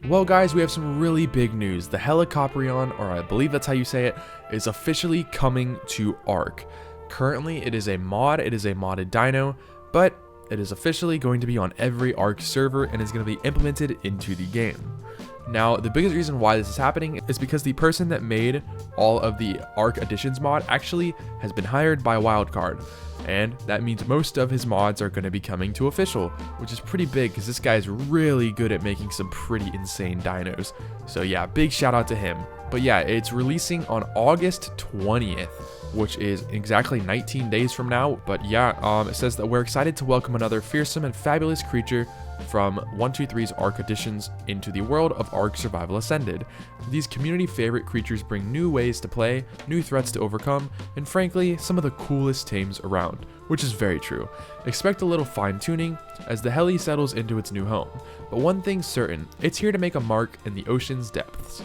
Well guys, we have some really big news. The Helicoprion, or I believe that's how you say it, is officially coming to ARK. Currently it is a mod, it is a modded dino, but it is officially going to be on every ARK server and is going to be implemented into the game. Now, the biggest reason why this is happening is because the person that made all of the ARK additions mod actually has been hired by Wildcard. And that means most of his mods are going to be coming to official, which is pretty big because this guy is really good at making some pretty insane dinos. So yeah, big shout out to him. But yeah, it's releasing on August 20th, which is exactly 19 days from now. But yeah, it says that we're excited to welcome another fearsome and fabulous creature from 123's ARK additions into the world of ARK Survival Ascended. These community favorite creatures bring new ways to play, new threats to overcome, and frankly, some of the coolest tames around, which is very true. Expect a little fine tuning as the heli settles into its new home, but one thing's certain, it's here to make a mark in the ocean's depths.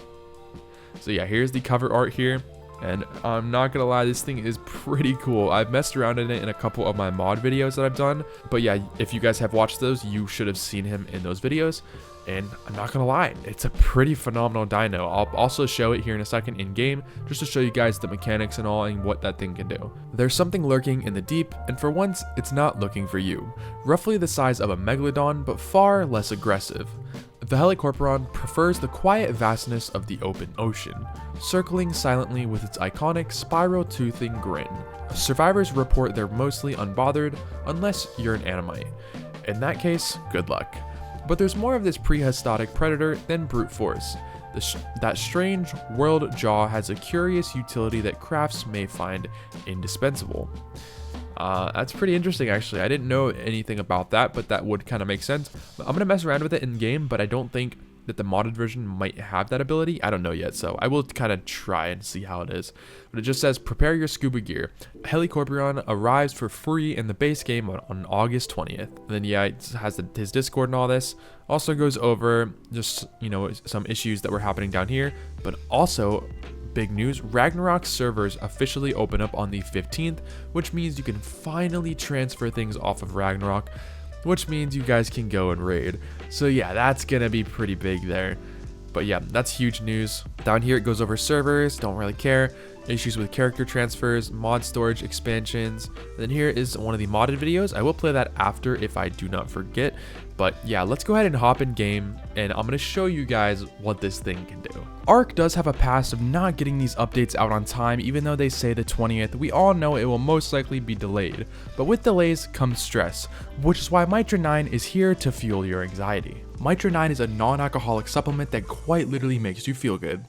So yeah, here's the cover art here. And I'm not gonna lie, this thing is pretty cool. I've messed around in it in a couple of my mod videos that I've done. But yeah, if you guys have watched those, you should have seen him in those videos. And I'm not gonna lie, it's a pretty phenomenal dino. I'll also show it here in a second in game, just to show you guys the mechanics and all and what that thing can do. There's something lurking in the deep, and for once, it's not looking for you. Roughly the size of a megalodon, but far less aggressive. The Helicoprion prefers the quiet vastness of the open ocean, circling silently with its iconic spiral-toothing grin. Survivors report they're mostly unbothered, unless you're an Animite. In that case, good luck. But there's more of this prehistoric predator than brute force. That strange world jaw has a curious utility that crafts may find indispensable. That's pretty interesting actually. I didn't know anything about that, but that would kind of make sense. I'm going to mess around with it in game, but I don't think that the modded version might have that ability. I don't know yet, so I will kind of try and see how it is. But it just says, prepare your scuba gear. Helicoprion arrives for free in the base game on August 20th. And then yeah, it has his Discord and all this. Also goes over just, you know, some issues that were happening down here, but also big news, Ragnarok servers officially open up on the 15th, which means you can finally transfer things off of Ragnarok, which means you guys can go and raid. So yeah, that's gonna be pretty big there. But yeah, that's huge news. Down here it goes over servers, don't really care. Issues with character transfers, mod storage expansions. And then here is one of the modded videos. I will play that after if I do not forget. But yeah, let's go ahead and hop in game and I'm gonna show you guys what this thing can do. ARK does have a past of not getting these updates out on time, even though they say the 20th. We all know it will most likely be delayed. But with delays comes stress, which is why Mitra 9 is here to fuel your anxiety. Mitra 9 is a non-alcoholic supplement that quite literally makes you feel good.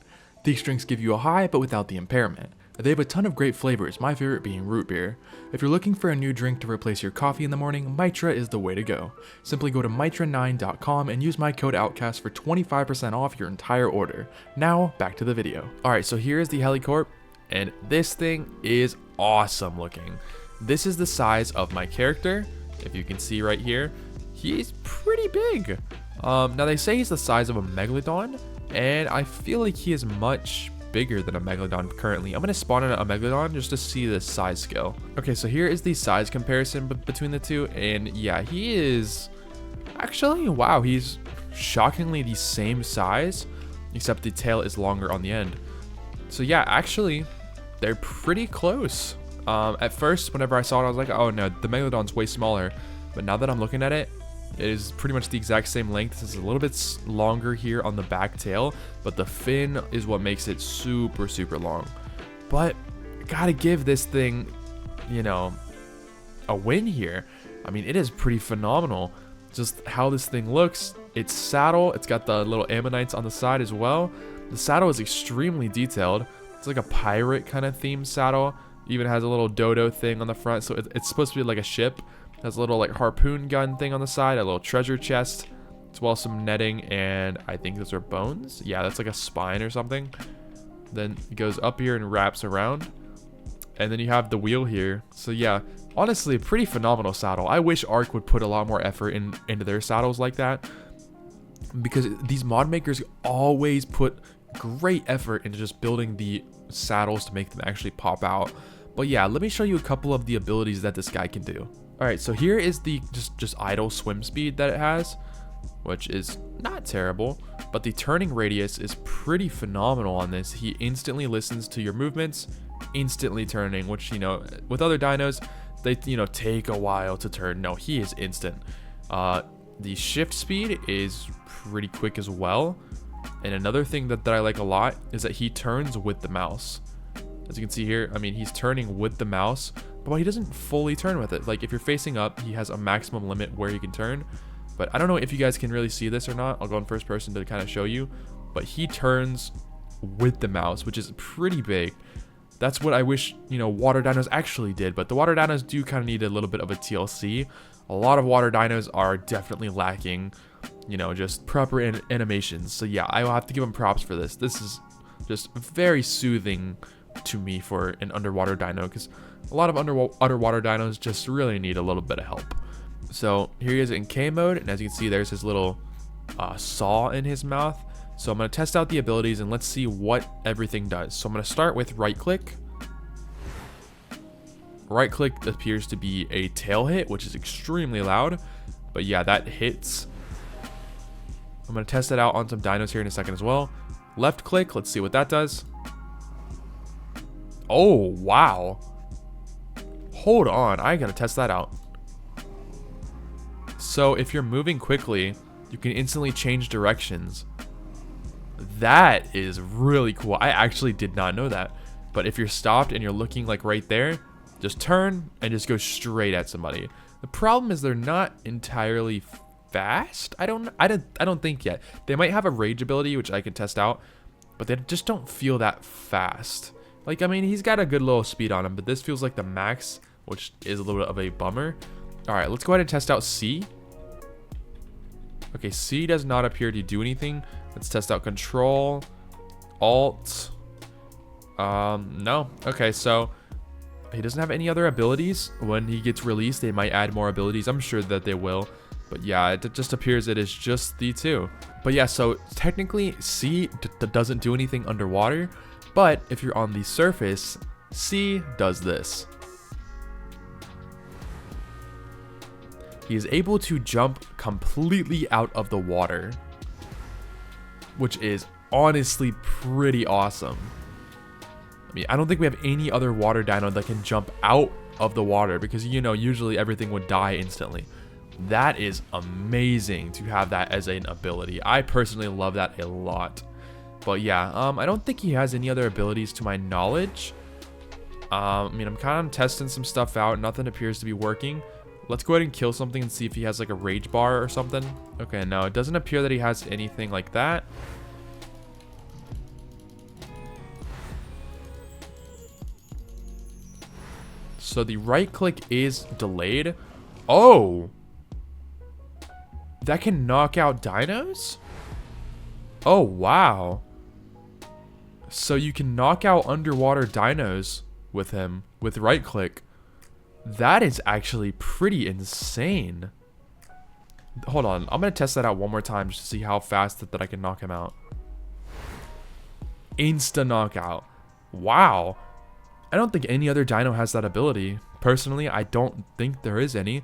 These drinks give you a high, but without the impairment. They have a ton of great flavors, my favorite being root beer. If you're looking for a new drink to replace your coffee in the morning, Mitra is the way to go. Simply go to mitra9.com and use my code Outcast for 25% off your entire order. Now, back to the video. Alright, so here is the Helicorp, and this thing is awesome looking. This is the size of my character, if you can see right here. He's pretty big. Now they say he's the size of a megalodon, and I feel like he is much bigger than a megalodon currently. I'm going to spawn in a megalodon just to see the size scale. Okay, so here is the size comparison between the two, and yeah, he is actually, wow, he's shockingly the same size, except the tail is longer on the end. So yeah, actually, they're pretty close. At first, whenever I saw it, I was like, oh no, the megalodon's way smaller, but now that I'm looking at it, it is pretty much the exact same length. It's a little bit longer here on the back tail, but the fin is what makes it super, super long. But gotta give this thing, you know, a win here. I mean, it is pretty phenomenal. Just how this thing looks. Its saddle, it's got the little ammonites on the side as well. The saddle is extremely detailed. It's like a pirate kind of themed saddle. Even has a little dodo thing on the front, so it's supposed to be like a ship. Has a little like harpoon gun thing on the side, a little treasure chest, as well as some netting, and I think those are bones. Yeah, that's like a spine or something. Then it goes up here and wraps around, and then you have the wheel here. So yeah, honestly, a pretty phenomenal saddle. I wish ARK would put a lot more effort into their saddles like that, because these mod makers always put great effort into just building the saddles to make them actually pop out. But yeah, let me show you a couple of the abilities that this guy can do. Alright, so here is the just idle swim speed that it has. which is not terrible, but the turning radius is pretty phenomenal on this. He instantly listens to your movements, instantly turning, which, you know, with other dinos, they, you know, take a while to turn. No, he is instant. The shift speed is pretty quick as well. And another thing that I like a lot is that he turns with the mouse. As you can see here, I mean, he's turning with the mouse, but he doesn't fully turn with it. Like if you're facing up, he has a maximum limit where he can turn. But I don't know if you guys can really see this or not. I'll go in first person to kind of show you. But he turns with the mouse, which is pretty big. That's what I wish, you know, water dinos actually did. But the water dinos do kind of need a little bit of a TLC. A lot of water dinos are definitely lacking, you know, just proper animations. So yeah, I will have to give them props for this. This is just very soothing to me for an underwater dino, because a lot of underwater dinos just really need a little bit of help. So here he is in K mode, and as you can see, there's his little saw in his mouth. So I'm going to test out the abilities and let's see what everything does. So I'm going to start with right click. Right click appears to be a tail hit, which is extremely loud, but yeah, that hits. I'm going to test it out on some dinos here in a second as well. Left click, let's see what that does. Oh, wow. Hold on, I got to test that out. So if you're moving quickly, you can instantly change directions. That is really cool. I actually did not know that. But if you're stopped and you're looking like right there, just turn and just go straight at somebody. The problem is they're not entirely fast. I don't think yet. They might have a rage ability, which I can test out, but they just don't feel that fast. Like, I mean, he's got a good little speed on him, but this feels like the max, which is a little bit of a bummer. All right, let's go ahead and test out C. Okay, C does not appear to do anything. Let's test out Control, Alt. No. Okay, so he doesn't have any other abilities. When he gets released, they might add more abilities. I'm sure that they will. But yeah, it just appears it is just the two. But yeah, so technically C doesn't do anything underwater. But if you're on the surface, C does this. He is able to jump completely out of the water, which is honestly pretty awesome. I mean, I don't think we have any other water dino that can jump out of the water, because, you know, usually everything would die instantly. That is amazing to have that as an ability. I personally love that a lot. But yeah, I don't think he has any other abilities to my knowledge. I mean, I'm kind of testing some stuff out. Nothing appears to be working. Let's go ahead and kill something and see if he has like a rage bar or something. Okay, no, it doesn't appear that he has anything like that. So the right click is delayed. Oh! That can knock out dinos? Oh, wow. So you can knock out underwater dinos with him with right click. That is actually pretty insane. Hold on, I'm going to test that out one more time just to see how fast that I can knock him out. Insta knockout. Wow. I don't think any other dino has that ability. Personally, I don't think there is any.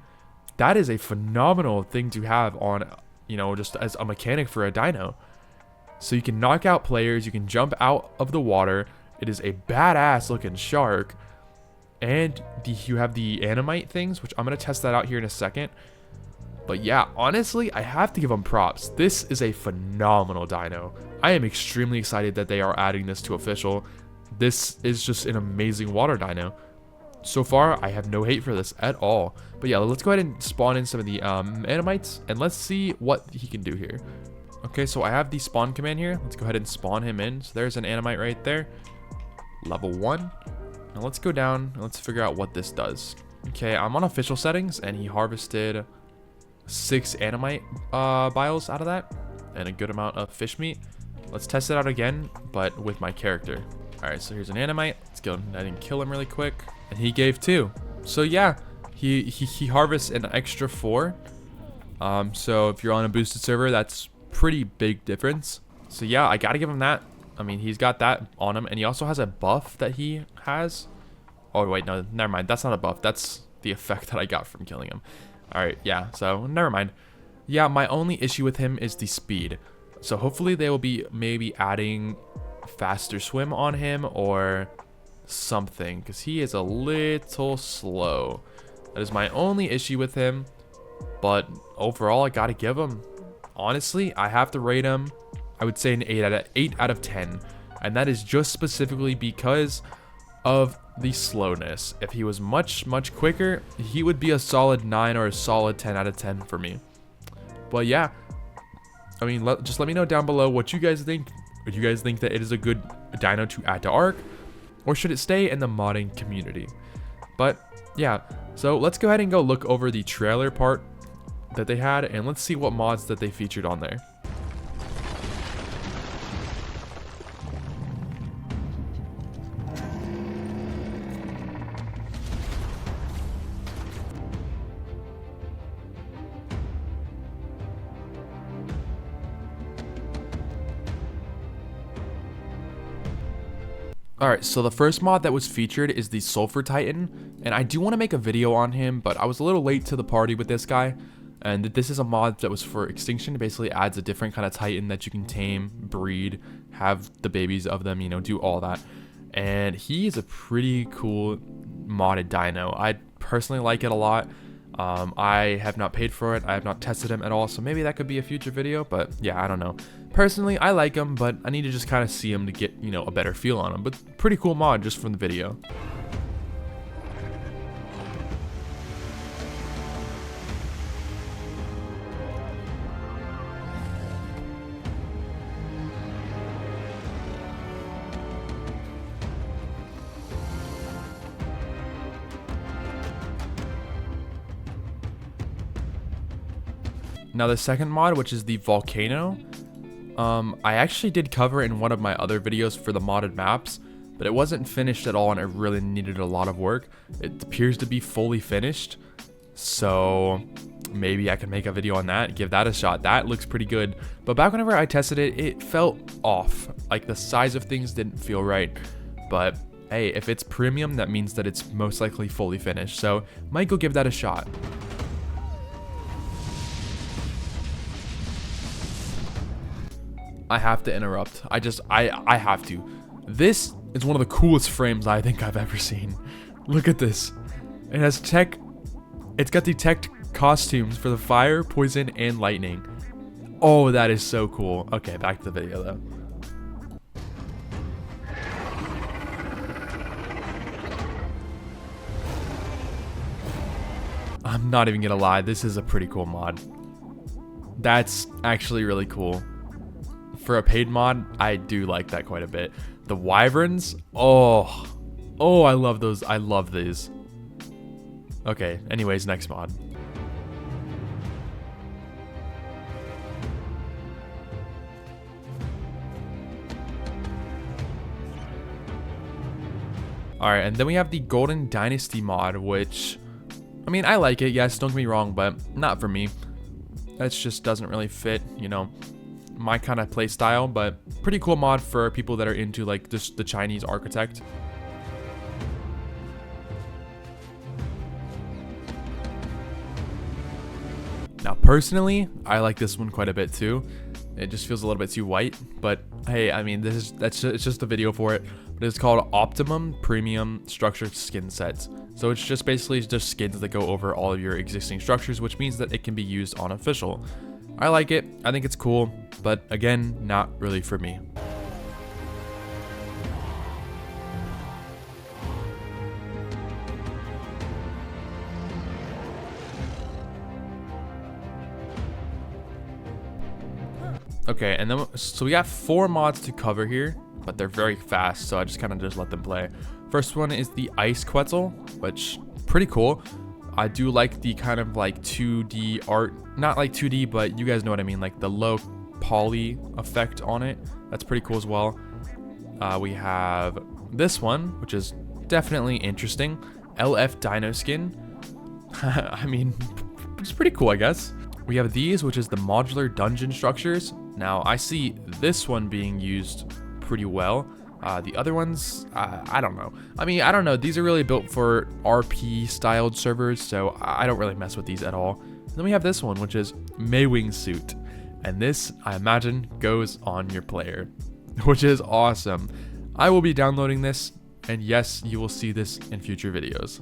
That is a phenomenal thing to have on, you know, just as a mechanic for a dino. So you can knock out players, you can jump out of the water. It is a badass looking shark. And you have the Animite things, which I'm going to test that out here in a second. But yeah, honestly, I have to give them props. This is a phenomenal dino. I am extremely excited that they are adding this to official. This is just an amazing water dino. So far, I have no hate for this at all. But yeah, let's go ahead and spawn in some of the Animites, and let's see what he can do here. Okay, so I have the spawn command here. Let's go ahead and spawn him in. So there's an Animite right there. Level 1. Now let's go down and let's figure out what this does. Okay, I'm on official settings, and he harvested 6 Animite biles out of that, and a good amount of fish meat. Let's test it out again, but with my character. Alright, so here's an Animite. Let's go ahead and kill him really quick. And he gave 2. So yeah, he harvests an extra 4. So if you're on a boosted server, that's pretty big difference. So yeah, I gotta give him that. I mean, he's got that on him, and he also has a buff that he has. Oh wait, no, never mind. That's not a buff. That's the effect that I got from killing him. All right, yeah. So never mind. Yeah, my only issue with him is the speed. So hopefully they will be maybe adding faster swim on him or something, because he is a little slow. That is my only issue with him. But overall, I gotta give him, honestly, I have to rate him, I would say an 8 out of 10. And that is just specifically because of the slowness. If he was much quicker, he would be a solid 9 or a solid 10 out of 10 for me. But yeah, I mean, just let me know down below what you guys think. Would you guys think that it is a good dino to add to ARK, or should it stay in the modding community? But yeah, so let's go ahead and go look over the trailer part that they had, and let's see what mods that they featured on there. Alright, so the first mod that was featured is the Sulfur Titan, and I do want to make a video on him, but I was a little late to the party with this guy. And this is a mod that was for extinction. It basically adds a different kind of Titan that you can tame, breed, have the babies of them, you know, do all that. And he is a pretty cool modded dino. I personally like it a lot. I have not paid for it. I have not tested him at all, so maybe that could be a future video, but yeah, I don't know. Personally, I like him, but I need to just kind of see him to get, you know, a better feel on him. But pretty cool mod just from the video. Now the second mod, which is the Volcano, I actually did cover in one of my other videos for the modded maps, but it wasn't finished at all and it really needed a lot of work. It appears to be fully finished, so maybe I can make a video on that, give that a shot. That looks pretty good, but back whenever I tested it, it felt off. Like the size of things didn't feel right, but hey, if it's premium, that means that it's most likely fully finished, so might go give that a shot. I have to interrupt. I have to. This is one of the coolest frames I think I've ever seen. Look at this. It has it's got detect costumes for the fire, poison, and lightning. Oh, that is so cool. Okay, back to the video though. I'm not even gonna lie, this is a pretty cool mod. That's actually really cool. For a paid mod, I do like that quite a bit. The wyverns, oh, I love those. I love these. Okay, anyways, next mod. Alright, and then we have the Golden Dynasty mod, which, I mean, I like it, yes, don't get me wrong, but not for me. That just doesn't really fit, you know, my kind of play style, but pretty cool mod for people that are into like just the Chinese architect. Now personally, I like this one quite a bit too. It just feels a little bit too white, but hey, I mean, it's just a video for it. But it's called Optimum Premium Structured Skin Sets. So it's just basically just skins that go over all of your existing structures, which means that it can be used on official. I like it, I think it's cool, but again, not really for me. Okay, and then so we got 4 mods to cover here, but they're very fast, so I just kind of just let them play. First one is the Ice Quetzal, which pretty cool. I do like the kind of like 2D art, not like 2D, but you guys know what I mean, like the low poly effect on it. That's pretty cool as well. We have this one, which is definitely interesting. LF Dino Skin. I mean, it's pretty cool, I guess. We have these, which is the modular dungeon structures. Now, I see this one being used pretty well. The other ones, I don't know. I mean, I don't know. These are really built for RP styled servers, so I don't really mess with these at all. And then we have this one, which is Maywing suit. And this, I imagine, goes on your player, which is awesome. I will be downloading this, and yes, you will see this in future videos.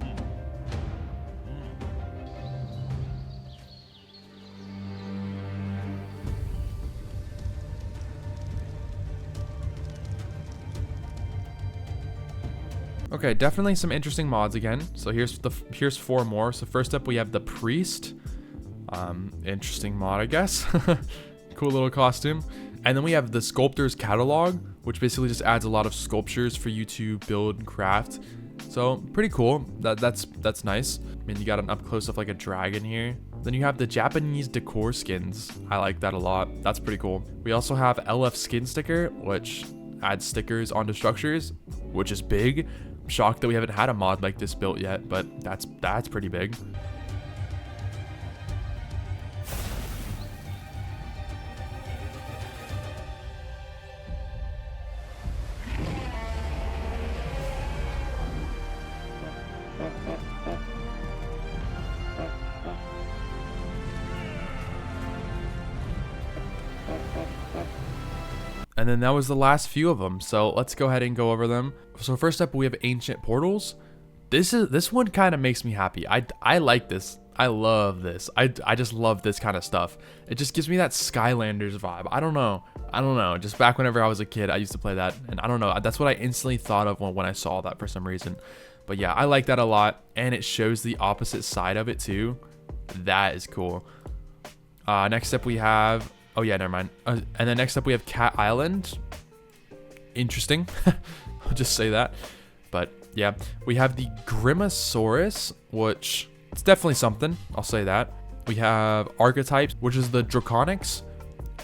Okay, definitely some interesting mods again. So here's 4 more. So first up we have the priest. Interesting mod, I guess. Cool little costume. And then we have the sculptor's catalog, which basically just adds a lot of sculptures for you to build and craft. So pretty cool. That's nice. I mean, you got an up close of like a dragon here. Then you have the Japanese decor skins. I like that a lot. That's pretty cool. We also have LF skin sticker, which adds stickers onto structures, which is big. I'm shocked that we haven't had a mod like this built yet, but that's pretty big. And then that was the last few of them. So let's go ahead and go over them. So first up, we have ancient portals. This one kind of makes me happy. I like this. I love this. I just love this kind of stuff. It just gives me that Skylanders vibe. I don't know. Just back whenever I was a kid, I used to play that, and I don't know. That's what I instantly thought of when I saw that for some reason. But yeah, I like that a lot, and it shows the opposite side of it too. That is cool. Next up we have. Oh yeah, never mind. And then next up we have Cat Island. Interesting. I'll just say that. But yeah, we have the Grimosaurus, which it's definitely something. I'll say that. We have Archetypes, which is the Draconics.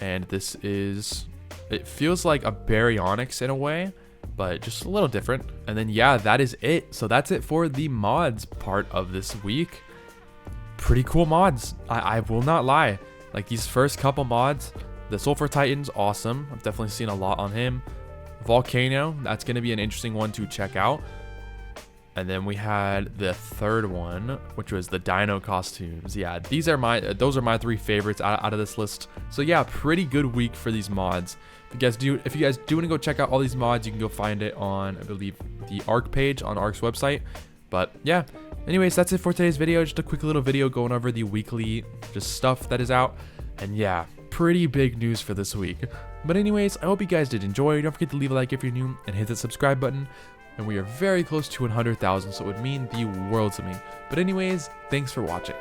And this is, it feels like a Baryonyx in a way, but just a little different. And then yeah, that is it. So that's it for the mods part of this week. Pretty cool mods. I will not lie. Like these first couple mods, the Sulfur Titan's awesome. I've definitely seen a lot on him. Volcano, that's going to be an interesting one to check out. And then we had the third one, which was the Dino costumes. Yeah, those are my 3 favorites out of this list. So yeah, pretty good week for these mods. If you guys do want to go check out all these mods, you can go find it on, I believe, the ARK page on ARK's website. But yeah, anyways, that's it for today's video. Just a quick little video going over the weekly just stuff that is out. And yeah, pretty big news for this week. But anyways, I hope you guys did enjoy. Don't forget to leave a like if you're new and hit the subscribe button. And we are very close to 100,000, so it would mean the world to me. But anyways, thanks for watching.